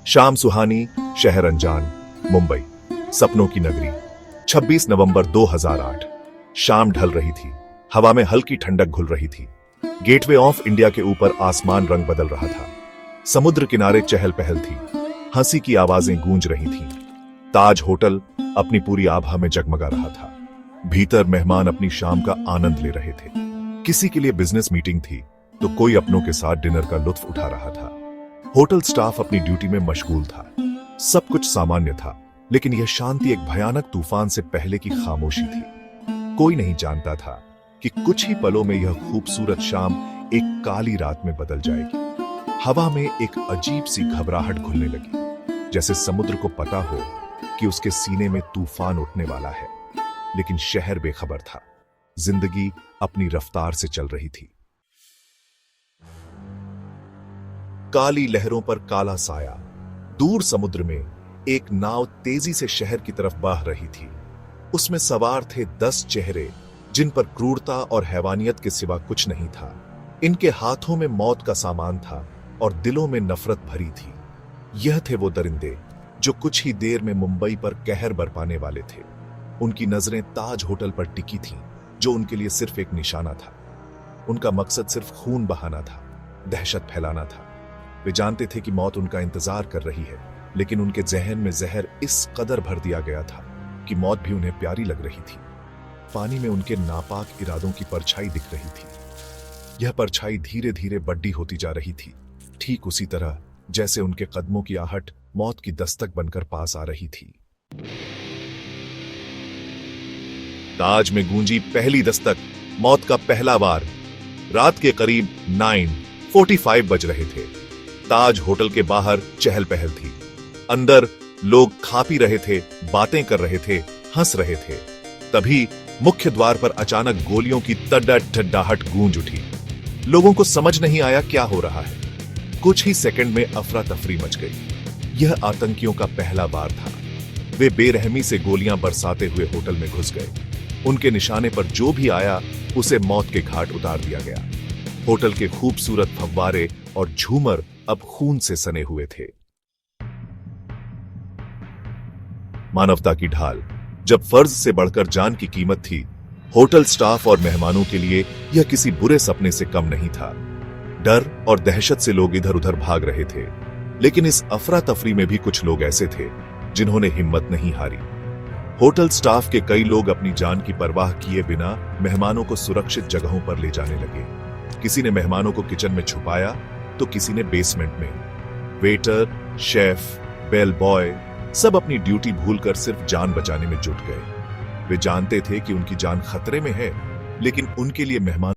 शाम सुहानी, शहर अनजान, मुंबई, सपनों की नगरी। 26 नवंबर 2008। शाम ढल रही थी, हवा में हल्की ठंडक घुल रही थी। गेटवे ऑफ इंडिया के ऊपर आसमान रंग बदल रहा था। समुद्र किनारे चहल पहल थी, हंसी की आवाजें गूंज रही थीं। ताज होटल अपनी पूरी आभा में जगमगा रहा था। भीतर मेहमान अपनी शाम का आनंद ले रहे थे। किसी के लिए बिजनेस मीटिंग थी तो कोई अपनों के साथ डिनर का लुत्फ उठा रहा था। होटल स्टाफ अपनी ड्यूटी में मशगूल था। सब कुछ सामान्य था, लेकिन यह शांति एक भयानक तूफान से पहले की खामोशी थी। कोई नहीं जानता था कि कुछ ही पलों में यह खूबसूरत शाम एक काली रात में बदल जाएगी। हवा में एक अजीब सी घबराहट घुलने लगी, जैसे समुद्र को पता हो कि उसके सीने में तूफान उठने वाला है। लेकिन शहर बेखबर था। जिंदगी अपनी रफ्तार से चल रही थी। काली लहरों पर काला साया। दूर समुद्र में एक नाव तेजी से शहर की तरफ बह रही थी। उसमें सवार थे 10 चेहरे, जिन पर क्रूरता और हैवानियत के सिवा कुछ नहीं था। इनके हाथों में मौत का सामान था और दिलों में नफरत भरी थी। यह थे वो दरिंदे जो कुछ ही देर में मुंबई पर कहर बरपाने वाले थे। उनकी नजरें ताज होटल पर टिकी थीं, जो उनके लिए सिर्फ एक निशाना था। उनका मकसद सिर्फ खून बहाना था, दहशत फैलाना था। वे जानते थे कि मौत उनका इंतजार कर रही है, लेकिन उनके जहन में जहर इस कदर भर दिया गया था कि मौत भी उन्हें प्यारी लग रही थी। पानी में उनके नापाक इरादों की परछाई दिख रही थी। यह परछाई धीरे धीरे बड्डी होती जा रही थी, ठीक उसी तरह जैसे उनके कदमों की आहट मौत की दस्तक बनकर पास आ रही थी। ताज में गूंजी पहली दस्तक, मौत का पहला वार। रात के करीब 9:45 बज रहे थे। ताज होटल के बाहर चहल पहल थी। अंदर लोग खा पी रहे थे, बातें कर रहे थे, हंस रहे थे। तभी मुख्य द्वार पर अचानक गोलियों की तड़ाहट गूंज उठी। लोगों को समझ नहीं आया क्या हो रहा है। कुछ ही सेकंड में अफरा तफरी मच गई। यह आतंकियों का पहला वार था। वे बेरहमी से गोलियां बरसाते हुए होटल में घुस गए। उनके निशाने पर जो भी आया उसे मौत के घाट उतार दिया गया। होटल के खूबसूरत फव्वारे और झूमर अब खून से सने हुए थे। मानवता की ढाल। जब फर्ज से बढ़कर जान की कीमत थी, होटल स्टाफ और मेहमानों के लिए यह किसी बुरे सपने से कम नहीं था। डर और दहशत से लोग इधर उधर भाग रहे थे, लेकिन इस अफरा तफरी में भी कुछ लोग ऐसे थे जिन्होंने हिम्मत नहीं हारी। होटल स्टाफ के कई लोग अपनी जान की परवाह किए बिना मेहमानों को सुरक्षित जगहों पर ले जाने लगे। किसी ने मेहमानों को किचन में छुपाया तो किसी ने बेसमेंट में। वेटर, शेफ, बेल बॉय सब अपनी ड्यूटी भूलकर सिर्फ जान बचाने में जुट गए। वे जानते थे कि उनकी जान खतरे में है, लेकिन उनके लिए मेहमान